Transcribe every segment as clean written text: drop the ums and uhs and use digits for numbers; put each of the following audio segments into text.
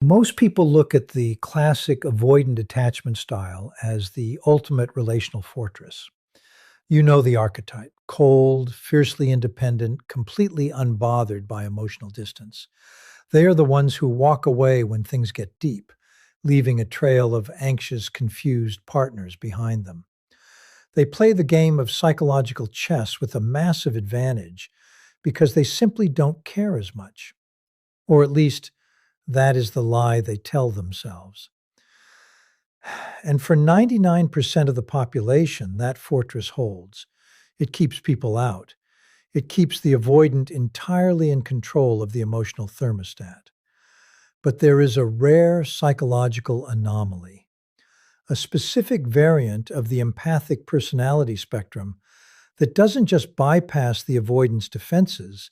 Most people look at the classic avoidant attachment style as the ultimate relational fortress. You know the archetype: cold, fiercely independent, completely unbothered by emotional distance. They are the ones who walk away when things get deep, leaving a trail of anxious, confused partners behind them. They play the game of psychological chess with a massive advantage because they simply don't care as much. Or at least, that is the lie they tell themselves. And for 99% of the population, that fortress holds. It keeps people out. It keeps the avoidant entirely in control of the emotional thermostat. But there is a rare psychological anomaly, a specific variant of the empathic personality spectrum that doesn't just bypass the avoidance defenses,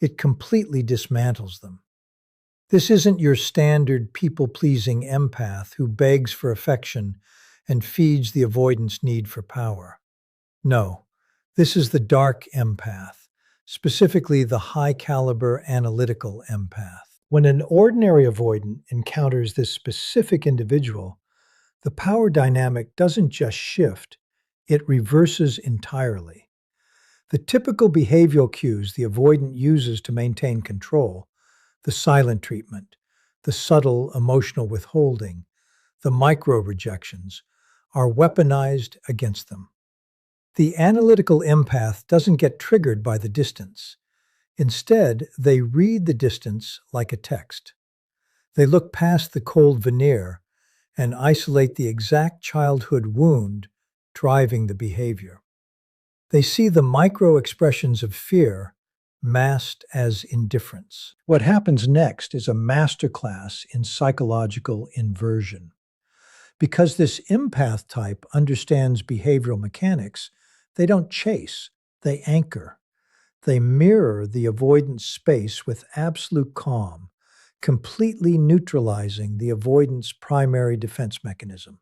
it completely dismantles them. This isn't your standard people-pleasing empath who begs for affection and feeds the avoidance need for power. No, this is the dark empath, specifically the high-caliber analytical empath. When an ordinary avoidant encounters this specific individual, the power dynamic doesn't just shift, it reverses entirely. The typical behavioral cues the avoidant uses to maintain control, the silent treatment, the subtle emotional withholding, the micro-rejections, are weaponized against them. The analytical empath doesn't get triggered by the distance. Instead, they read the distance like a text. They look past the cold veneer and isolate the exact childhood wound driving the behavior. They see the micro-expressions of fear masked as indifference. What happens next is a masterclass in psychological inversion. Because this empath type understands behavioral mechanics, they don't chase, they anchor. They mirror the avoidance space with absolute calm, completely neutralizing the avoidance primary defense mechanism.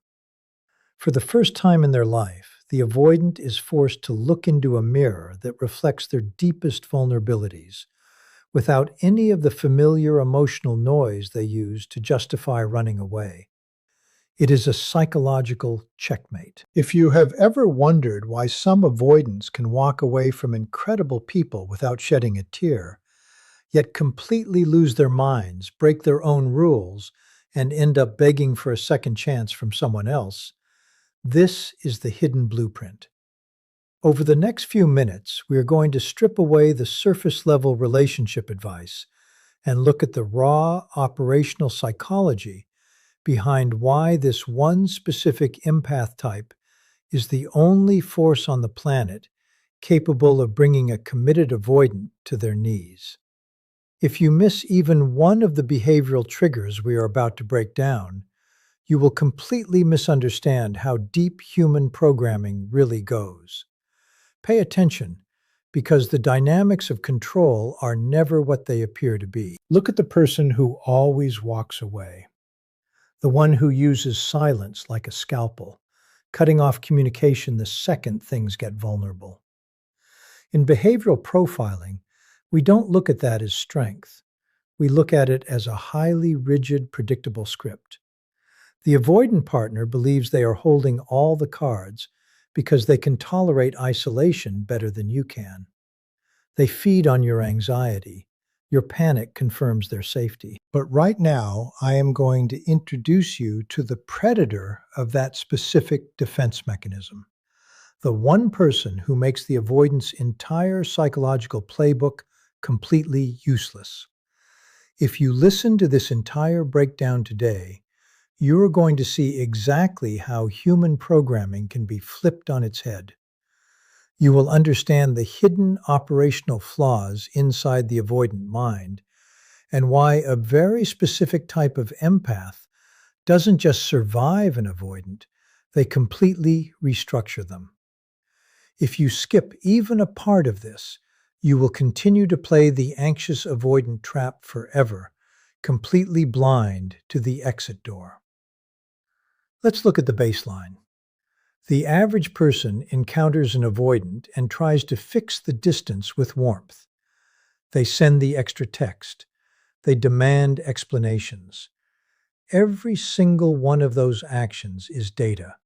For the first time in their life, the avoidant is forced to look into a mirror that reflects their deepest vulnerabilities, without any of the familiar emotional noise they use to justify running away. It is a psychological checkmate. If you have ever wondered why some avoidants can walk away from incredible people without shedding a tear, yet completely lose their minds, break their own rules, and end up begging for a second chance from someone else, this is the hidden blueprint. Over the next few minutes, we are going to strip away the surface-level relationship advice and look at the raw operational psychology behind why this one specific empath type is the only force on the planet capable of bringing a committed avoidant to their knees. If you miss even one of the behavioral triggers we are about to break down, you will completely misunderstand how deep human programming really goes. Pay attention, because the dynamics of control are never what they appear to be. Look at the person who always walks away, the one who uses silence like a scalpel, cutting off communication the second things get vulnerable. In behavioral profiling, we don't look at that as strength. We look at it as a highly rigid, predictable script. The avoidant partner believes they are holding all the cards because they can tolerate isolation better than you can. They feed on your anxiety. Your panic confirms their safety. But right now, I am going to introduce you to the predator of that specific defense mechanism. The one person who makes the avoidant's entire psychological playbook completely useless. If you listen to this entire breakdown today, you are going to see exactly how human programming can be flipped on its head. You will understand the hidden operational flaws inside the avoidant mind and why a very specific type of empath doesn't just survive an avoidant, they completely restructure them. If you skip even a part of this, you will continue to play the anxious avoidant trap forever, completely blind to the exit door. Let's look at the baseline. The average person encounters an avoidant and tries to fix the distance with warmth. They send the extra text. They demand explanations. Every single one of those actions is data.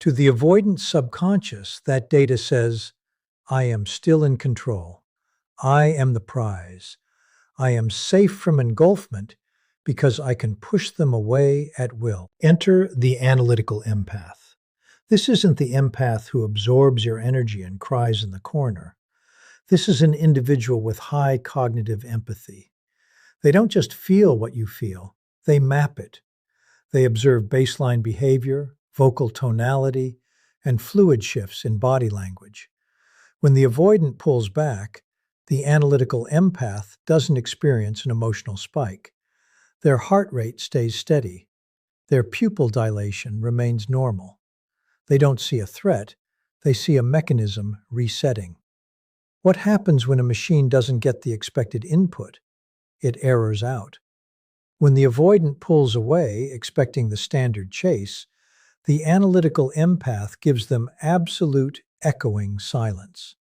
To the avoidant subconscious, that data says, I am still in control. I am the prize. I am safe from engulfment because I can push them away at will. Enter the analytical empath. This isn't the empath who absorbs your energy and cries in the corner. This is an individual with high cognitive empathy. They don't just feel what you feel, they map it. They observe baseline behavior, vocal tonality, and fluid shifts in body language. When the avoidant pulls back, the analytical empath doesn't experience an emotional spike. Their heart rate stays steady. Their pupil dilation remains normal. They don't see a threat, they see a mechanism resetting. What happens when a machine doesn't get the expected input? It errors out. When the avoidant pulls away, expecting the standard chase, the analytical empath gives them absolute echoing silence.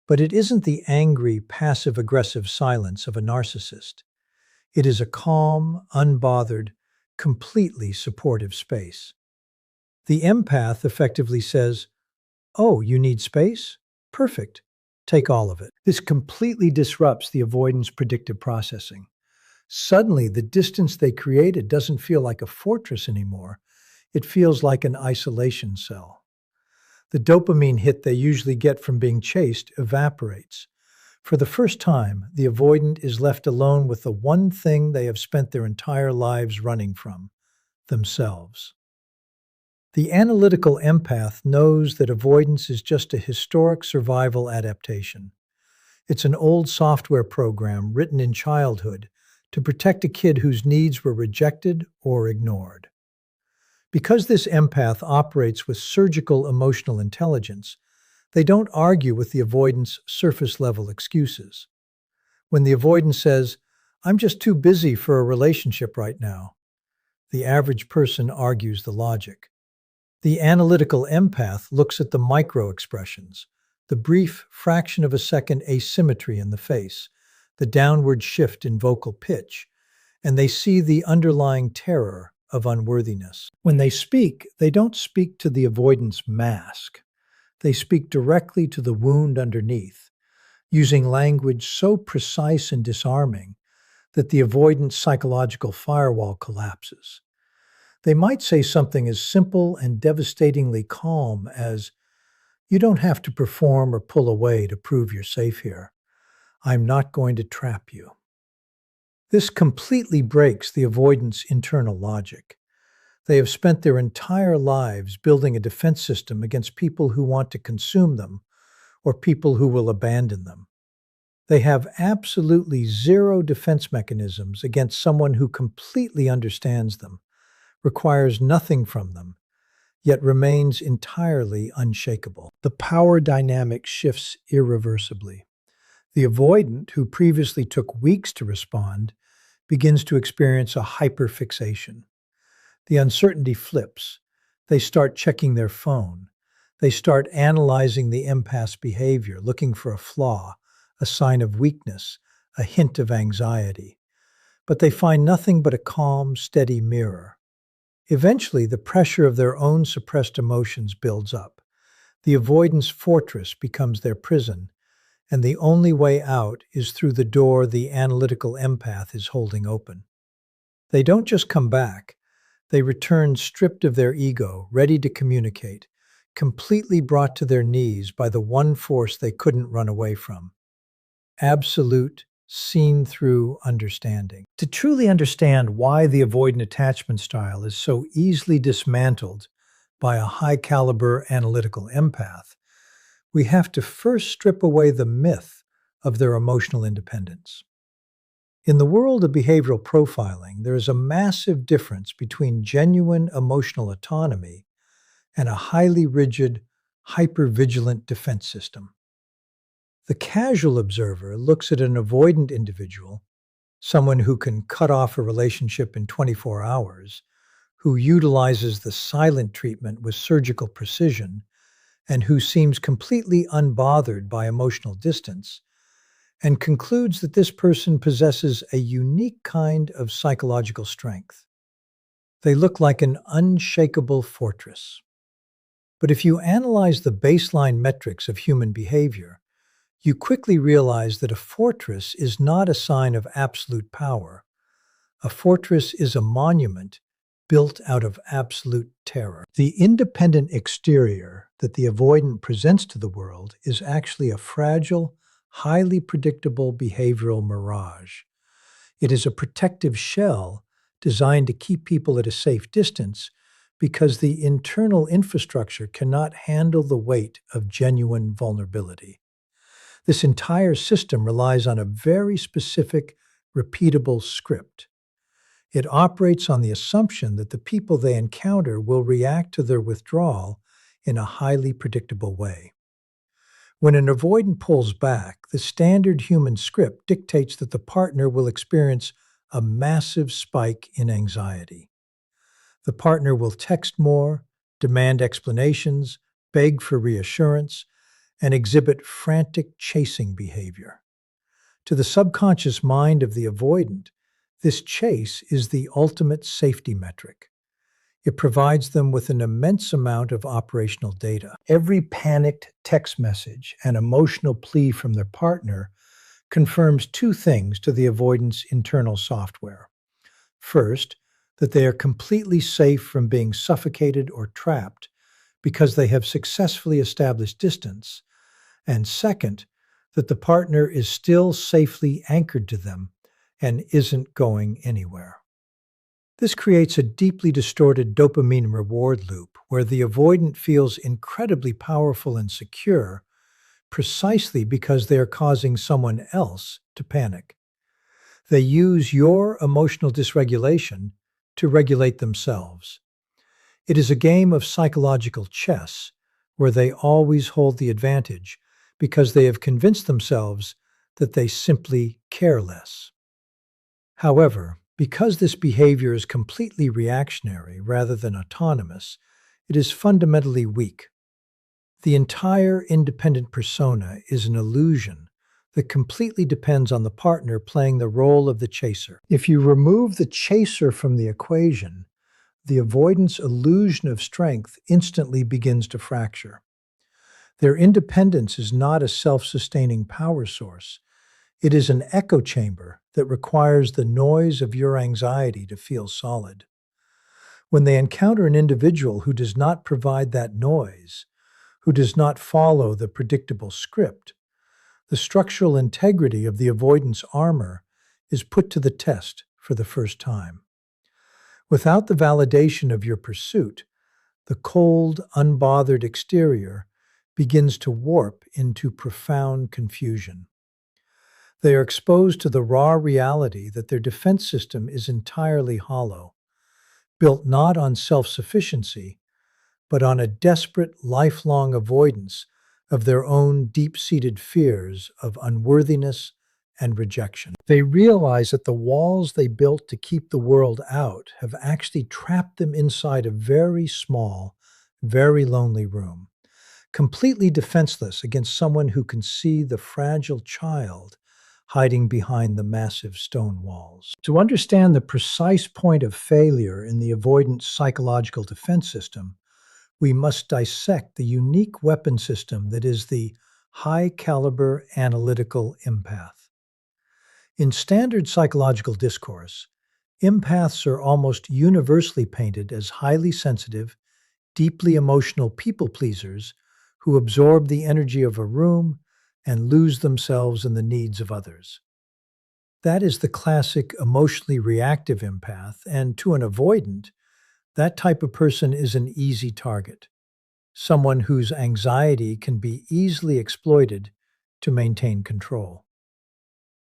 But it isn't the angry, passive-aggressive silence of a narcissist. It is a calm, unbothered, completely supportive space. The empath effectively says, "Oh, you need space? Perfect. Take all of it." This completely disrupts the avoidant's predictive processing. Suddenly, the distance they created doesn't feel like a fortress anymore. It feels like an isolation cell. The dopamine hit they usually get from being chased evaporates. For the first time, the avoidant is left alone with the one thing they have spent their entire lives running from: themselves. The analytical empath knows that avoidance is just a historic survival adaptation. It's an old software program written in childhood to protect a kid whose needs were rejected or ignored. Because this empath operates with surgical emotional intelligence, they don't argue with the avoidant's surface-level excuses. When the avoidant says, "I'm just too busy for a relationship right now," the average person argues the logic. The analytical empath looks at the micro-expressions, the brief fraction of a second asymmetry in the face, the downward shift in vocal pitch, and they see the underlying terror of unworthiness. When they speak, they don't speak to the avoidance mask. They speak directly to the wound underneath, using language so precise and disarming that the avoidant psychological firewall collapses. They might say something as simple and devastatingly calm as, "You don't have to perform or pull away to prove you're safe here. I'm not going to trap you." This completely breaks the avoidant's internal logic. They have spent their entire lives building a defense system against people who want to consume them or people who will abandon them. They have absolutely zero defense mechanisms against someone who completely understands them, requires nothing from them, yet remains entirely unshakable. The power dynamic shifts irreversibly. The avoidant, who previously took weeks to respond, begins to experience a hyperfixation. The uncertainty flips. They start checking their phone. They start analyzing the empath's behavior, looking for a flaw, a sign of weakness, a hint of anxiety. But they find nothing but a calm, steady mirror. Eventually, the pressure of their own suppressed emotions builds up. The avoidance fortress becomes their prison, and the only way out is through the door the analytical empath is holding open. They don't just come back. They return stripped of their ego, ready to communicate, completely brought to their knees by the one force they couldn't run away from: absolute, seen-through understanding. To truly understand why the avoidant attachment style is so easily dismantled by a high-caliber analytical empath, we have to first strip away the myth of their emotional independence. In the world of behavioral profiling, there is a massive difference between genuine emotional autonomy and a highly rigid, hyper-vigilant defense system. The casual observer looks at an avoidant individual, someone who can cut off a relationship in 24 hours, who utilizes the silent treatment with surgical precision, and who seems completely unbothered by emotional distance, and concludes that this person possesses a unique kind of psychological strength. They look like an unshakable fortress. But if you analyze the baseline metrics of human behavior, you quickly realize that a fortress is not a sign of absolute power. A fortress is a monument built out of absolute terror. The independent exterior that the avoidant presents to the world is actually a fragile, highly predictable behavioral mirage. It is a protective shell designed to keep people at a safe distance because the internal infrastructure cannot handle the weight of genuine vulnerability. This entire system relies on a very specific, repeatable script. It operates on the assumption that the people they encounter will react to their withdrawal in a highly predictable way. When an avoidant pulls back, the standard human script dictates that the partner will experience a massive spike in anxiety. The partner will text more, demand explanations, beg for reassurance, and exhibit frantic chasing behavior. To the subconscious mind of the avoidant, this chase is the ultimate safety metric. It provides them with an immense amount of operational data. Every panicked text message and emotional plea from their partner confirms two things to the avoidant's internal software. First, that they are completely safe from being suffocated or trapped because they have successfully established distance. And second, that the partner is still safely anchored to them and isn't going anywhere. This creates a deeply distorted dopamine reward loop where the avoidant feels incredibly powerful and secure precisely because they are causing someone else to panic. They use your emotional dysregulation to regulate themselves. It is a game of psychological chess where they always hold the advantage because they have convinced themselves that they simply care less. However, because this behavior is completely reactionary rather than autonomous, it is fundamentally weak. The entire independent persona is an illusion that completely depends on the partner playing the role of the chaser. If you remove the chaser from the equation, the avoidance illusion of strength instantly begins to fracture. Their independence is not a self-sustaining power source. It is an echo chamber that requires the noise of your anxiety to feel solid. When they encounter an individual who does not provide that noise, who does not follow the predictable script, the structural integrity of the avoidance armor is put to the test for the first time. Without the validation of your pursuit, the cold, unbothered exterior begins to warp into profound confusion. They are exposed to the raw reality that their defense system is entirely hollow, built not on self-sufficiency, but on a desperate, lifelong avoidance of their own deep-seated fears of unworthiness and rejection. They realize that the walls they built to keep the world out have actually trapped them inside a very small, very lonely room, completely defenseless against someone who can see the fragile child hiding behind the massive stone walls. To understand the precise point of failure in the avoidant psychological defense system, we must dissect the unique weapon system that is the high-caliber analytical empath. In standard psychological discourse, empaths are almost universally painted as highly sensitive, deeply emotional people pleasers who absorb the energy of a room and lose themselves in the needs of others. That is the classic emotionally reactive empath, and to an avoidant, that type of person is an easy target, someone whose anxiety can be easily exploited to maintain control.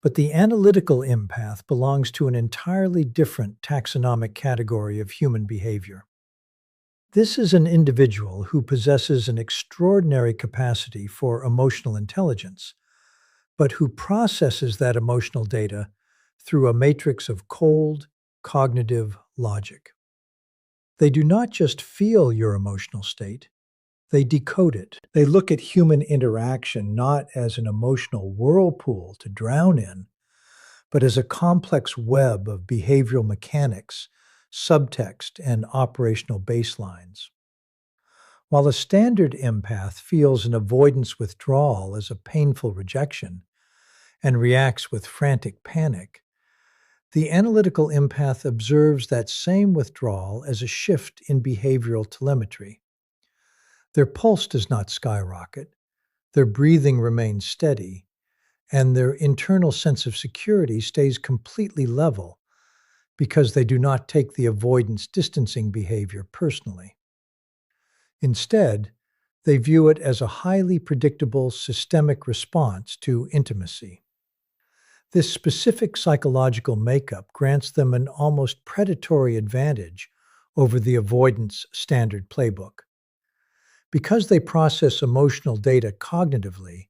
But the analytical empath belongs to an entirely different taxonomic category of human behavior. This is an individual who possesses an extraordinary capacity for emotional intelligence, but who processes that emotional data through a matrix of cold, cognitive logic. They do not just feel your emotional state, they decode it. They look at human interaction not as an emotional whirlpool to drown in, but as a complex web of behavioral mechanics subtext, and operational baselines. While a standard empath feels an avoidance withdrawal as a painful rejection and reacts with frantic panic, the analytical empath observes that same withdrawal as a shift in behavioral telemetry. Their pulse does not skyrocket, their breathing remains steady, and their internal sense of security stays completely level because they do not take the avoidance distancing behavior personally. Instead, they view it as a highly predictable systemic response to intimacy. This specific psychological makeup grants them an almost predatory advantage over the avoidance standard playbook. Because they process emotional data cognitively,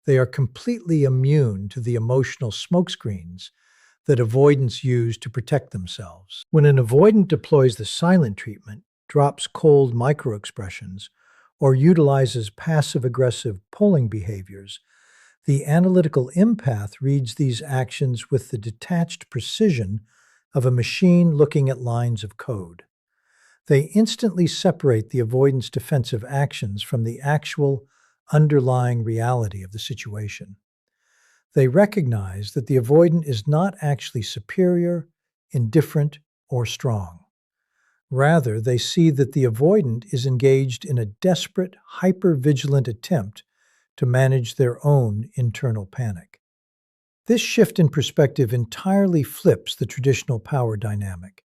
they are completely immune to the emotional smokescreens that avoidants use to protect themselves. When an avoidant deploys the silent treatment, drops cold microexpressions, or utilizes passive-aggressive polling behaviors, the analytical empath reads these actions with the detached precision of a machine looking at lines of code. They instantly separate the avoidance defensive actions from the actual underlying reality of the situation. They recognize that the avoidant is not actually superior, indifferent, or strong. Rather, they see that the avoidant is engaged in a desperate, hyper-vigilant attempt to manage their own internal panic. This shift in perspective entirely flips the traditional power dynamic.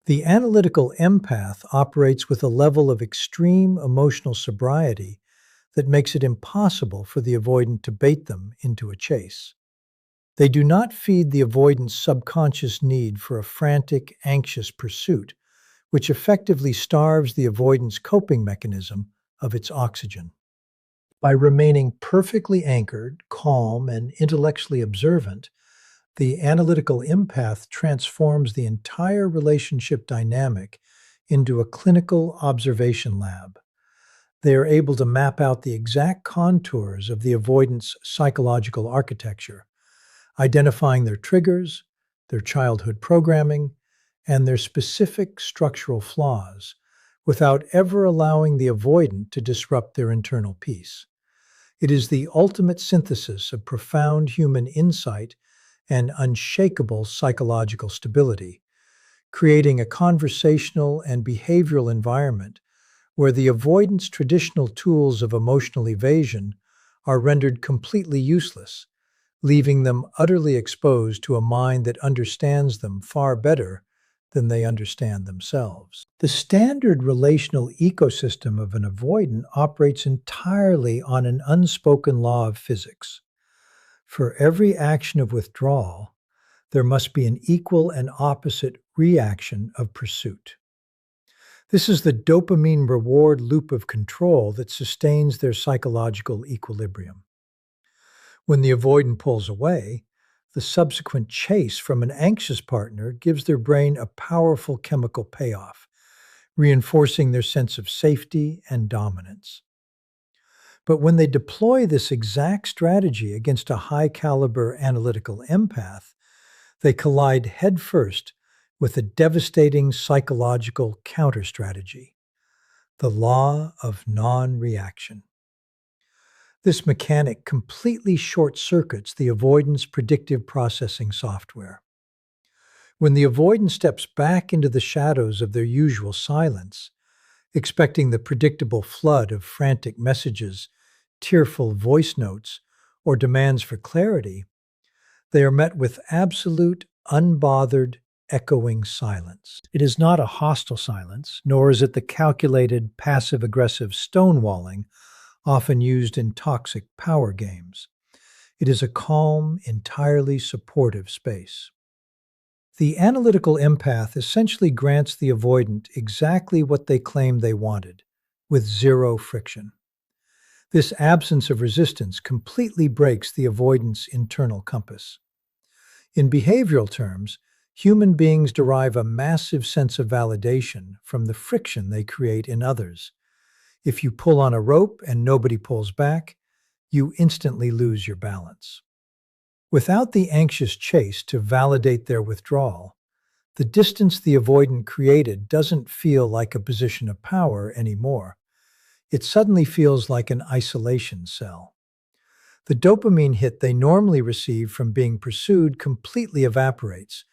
The analytical empath operates with a level of extreme emotional sobriety that makes it impossible for the avoidant to bait them into a chase. They do not feed the avoidant's subconscious need for a frantic, anxious pursuit, which effectively starves the avoidance coping mechanism of its oxygen. By remaining perfectly anchored, calm, and intellectually observant, the analytical empath transforms the entire relationship dynamic into a clinical observation lab. They are able to map out the exact contours of the avoidance psychological architecture, identifying their triggers, their childhood programming, and their specific structural flaws, without ever allowing the avoidant to disrupt their internal peace. It is the ultimate synthesis of profound human insight and unshakable psychological stability, creating a conversational and behavioral environment where the avoidance traditional tools of emotional evasion are rendered completely useless, leaving them utterly exposed to a mind that understands them far better than they understand themselves. The standard relational ecosystem of an avoidant operates entirely on an unspoken law of physics. For every action of withdrawal, there must be an equal and opposite reaction of pursuit. This is the dopamine reward loop of control that sustains their psychological equilibrium. When the avoidant pulls away, the subsequent chase from an anxious partner gives their brain a powerful chemical payoff, reinforcing their sense of safety and dominance. But when they deploy this exact strategy against a high-caliber analytical empath, they collide headfirst with a devastating psychological counter-strategy, the law of non-reaction. This mechanic completely short-circuits the avoidance predictive processing software. When the avoidant steps back into the shadows of their usual silence, expecting the predictable flood of frantic messages, tearful voice notes, or demands for clarity, they are met with absolute, unbothered, echoing silence. It is not a hostile silence, nor is it the calculated, passive-aggressive stonewalling often used in toxic power games. It is a calm, entirely supportive space. The analytical empath essentially grants the avoidant exactly what they claim they wanted, with zero friction. This absence of resistance completely breaks the avoidant's internal compass. In behavioral terms, human beings derive a massive sense of validation from the friction they create in others. If you pull on a rope and nobody pulls back, you instantly lose your balance. Without the anxious chase to validate their withdrawal, The distance the avoidant created doesn't feel like a position of power anymore. It suddenly feels like an isolation cell. The dopamine hit they normally receive from being pursued completely evaporates,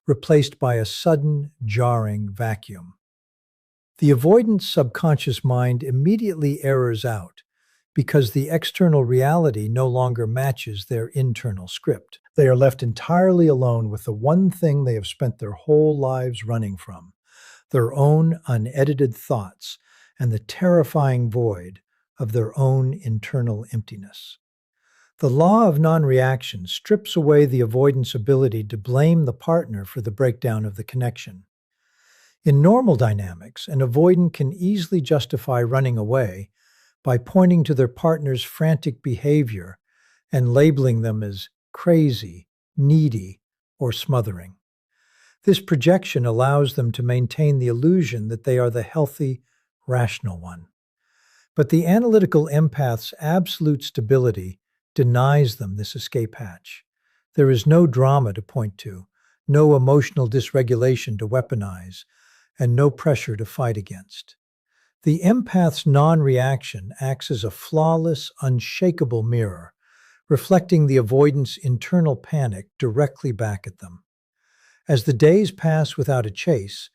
replaced by a sudden, jarring vacuum. The avoidant subconscious mind immediately errors out because the external reality no longer matches their internal script. They are left entirely alone with the one thing they have spent their whole lives running from, their own unedited thoughts and the terrifying void of their own internal emptiness. The law of non-reaction strips away the avoidant's ability to blame the partner for the breakdown of the connection. In normal dynamics, an avoidant can easily justify running away by pointing to their partner's frantic behavior and labeling them as crazy, needy, or smothering. This projection allows them to maintain the illusion that they are the healthy, rational one. But the analytical empath's absolute stability denies them this escape hatch. There is no drama to point to, no emotional dysregulation to weaponize, and no pressure to fight against. The empath's non-reaction acts as a flawless, unshakable mirror, reflecting the avoidant's internal panic directly back at them. As the days pass without a chase,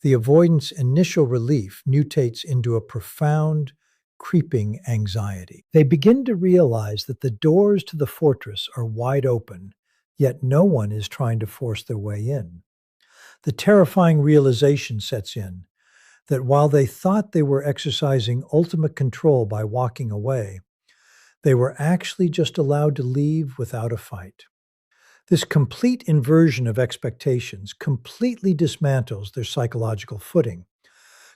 the avoidant's initial relief mutates into a profound, creeping anxiety. They begin to realize that the doors to the fortress are wide open, yet no one is trying to force their way in. The terrifying realization sets in that while they thought they were exercising ultimate control by walking away, they were actually just allowed to leave without a fight. This complete inversion of expectations completely dismantles their psychological footing,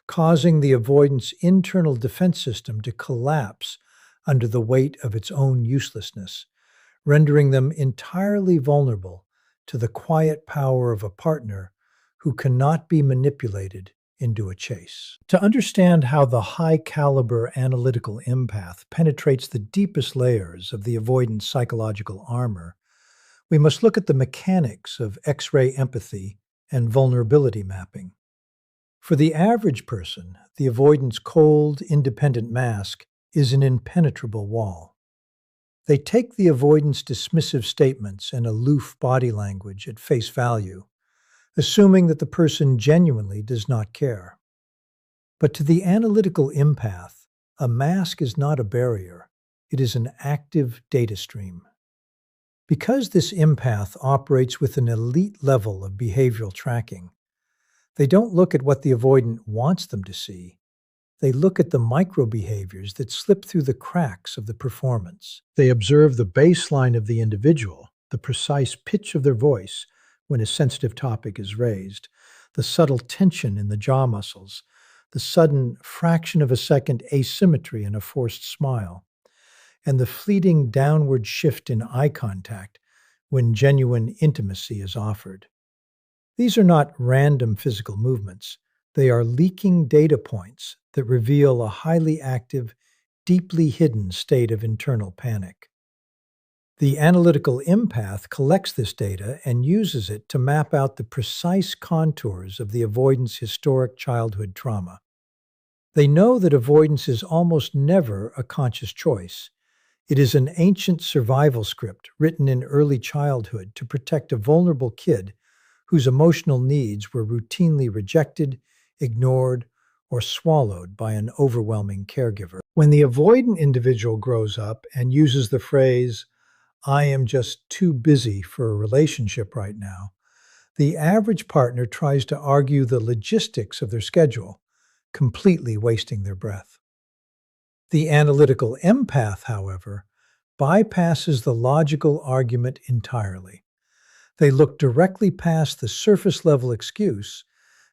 causing the avoidant's internal defense system to collapse under the weight of its own uselessness, rendering them entirely vulnerable to the quiet power of a partner who cannot be manipulated into a chase. To understand how the high-caliber analytical empath penetrates the deepest layers of the avoidant psychological armor, we must look at the mechanics of X-ray empathy and vulnerability mapping. For the average person, the avoidant's cold, independent mask is an impenetrable wall. They take the avoidant's dismissive statements and aloof body language at face value, assuming that the person genuinely does not care. But to the analytical empath, a mask is not a barrier, it is an active data stream. Because this empath operates with an elite level of behavioral tracking, they don't look at what the avoidant wants them to see. They look at the micro-behaviors that slip through the cracks of the performance. They observe the baseline of the individual, the precise pitch of their voice when a sensitive topic is raised, the subtle tension in the jaw muscles, the sudden fraction of a second asymmetry in a forced smile, and the fleeting downward shift in eye contact when genuine intimacy is offered. These are not random physical movements. They are leaking data points that reveal a highly active, deeply hidden state of internal panic. The analytical empath collects this data and uses it to map out the precise contours of the avoidant's historic childhood trauma. They know that avoidance is almost never a conscious choice. It is an ancient survival script written in early childhood to protect a vulnerable kid whose emotional needs were routinely rejected, ignored, or swallowed by an overwhelming caregiver. When the avoidant individual grows up and uses the phrase, "I am just too busy for a relationship right now," the average partner tries to argue the logistics of their schedule, completely wasting their breath. The analytical empath, however, bypasses the logical argument entirely. They look directly past the surface-level excuse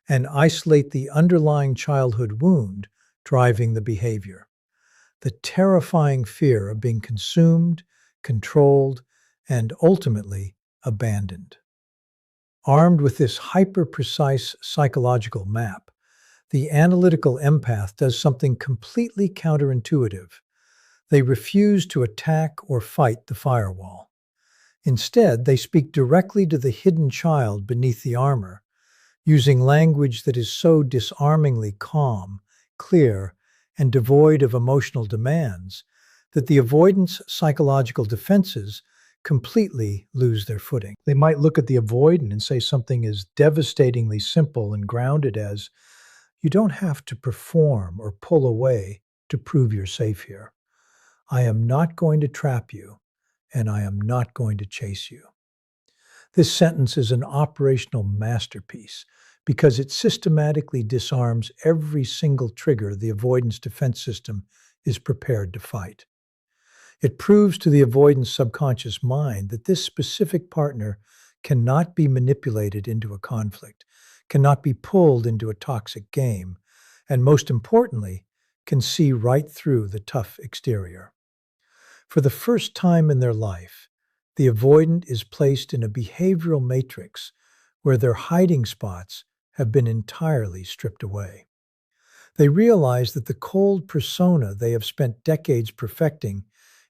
and isolate the underlying childhood wound driving the behavior. The terrifying fear of being consumed, controlled, and ultimately abandoned. Armed with this hyper-precise psychological map, the analytical empath does something completely counterintuitive. They refuse to attack or fight the firewall. Instead, they speak directly to the hidden child beneath the armor, using language that is so disarmingly calm, clear, and devoid of emotional demands that the avoidant's psychological defenses completely lose their footing. They might look at the avoidant and say something as devastatingly simple and grounded as, "You don't have to perform or pull away to prove you're safe here. I am not going to trap you, and I am not going to chase you." This sentence is an operational masterpiece because it systematically disarms every single trigger the avoidance defense system is prepared to fight. It proves to the avoidance subconscious mind that this specific partner cannot be manipulated into a conflict, cannot be pulled into a toxic game, and most importantly, can see right through the tough exterior. For the first time in their life, the avoidant is placed in a behavioral matrix where their hiding spots have been entirely stripped away. They realize that the cold persona they have spent decades perfecting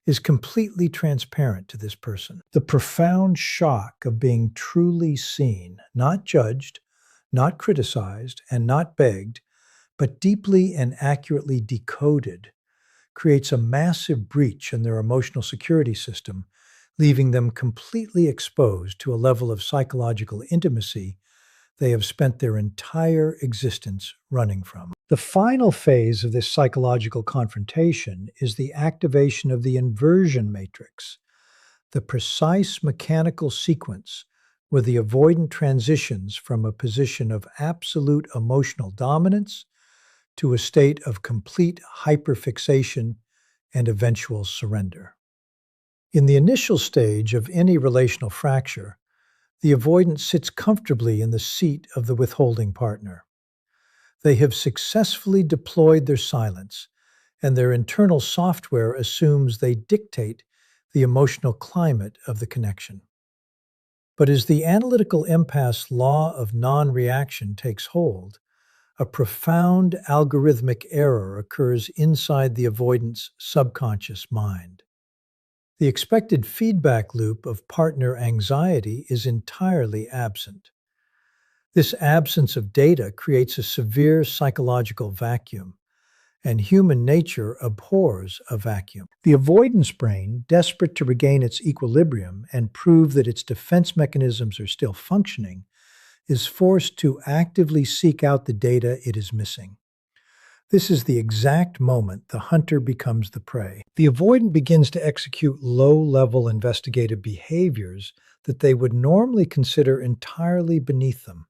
is completely transparent to this person. The profound shock of being truly seen, not judged, not criticized, and not begged, but deeply and accurately decoded, creates a massive breach in their emotional security system, leaving them completely exposed to a level of psychological intimacy they have spent their entire existence running from. The final phase of this psychological confrontation is the activation of the inversion matrix, the precise mechanical sequence where the avoidant transitions from a position of absolute emotional dominance to a state of complete hyperfixation and eventual surrender. In the initial stage of any relational fracture, the avoidant sits comfortably in the seat of the withholding partner. They have successfully deployed their silence, and their internal software assumes they dictate the emotional climate of the connection. But as the analytical empath's law of non-reaction takes hold, a profound algorithmic error occurs inside the avoidant's subconscious mind. The expected feedback loop of partner anxiety is entirely absent. This absence of data creates a severe psychological vacuum, and human nature abhors a vacuum. The avoidance brain, desperate to regain its equilibrium and prove that its defense mechanisms are still functioning, is forced to actively seek out the data it is missing. This is the exact moment the hunter becomes the prey. The avoidant begins to execute low-level investigative behaviors that they would normally consider entirely beneath them.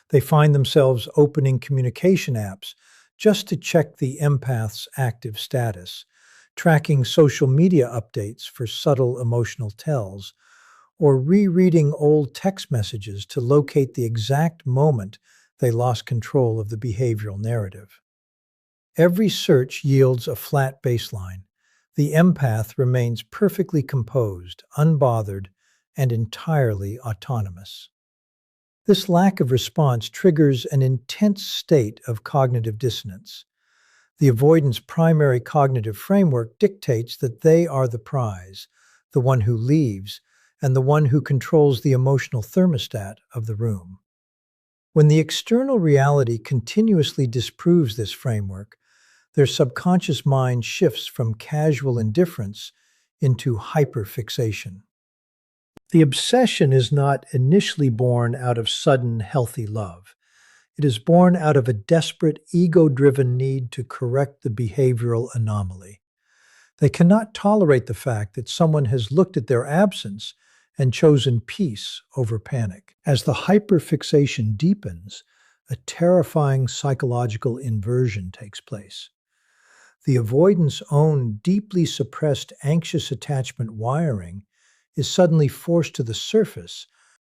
They find themselves opening communication apps just to check the empath's active status, tracking social media updates for subtle emotional tells, or rereading old text messages to locate the exact moment they lost control of the behavioral narrative. Every search yields a flat baseline. The empath remains perfectly composed, unbothered, and entirely autonomous. This lack of response triggers an intense state of cognitive dissonance. The avoidant's primary cognitive framework dictates that they are the prize, the one who leaves, and the one who controls the emotional thermostat of the room. When the external reality continuously disproves this framework, their subconscious mind shifts from casual indifference into hyperfixation. The obsession is not initially born out of sudden, healthy love. It is born out of a desperate, ego-driven need to correct the behavioral anomaly. They cannot tolerate the fact that someone has looked at their absence and chosen peace over panic. As the hyperfixation deepens, a terrifying psychological inversion takes place. The avoidant's own deeply suppressed anxious attachment wiring is suddenly forced to the surface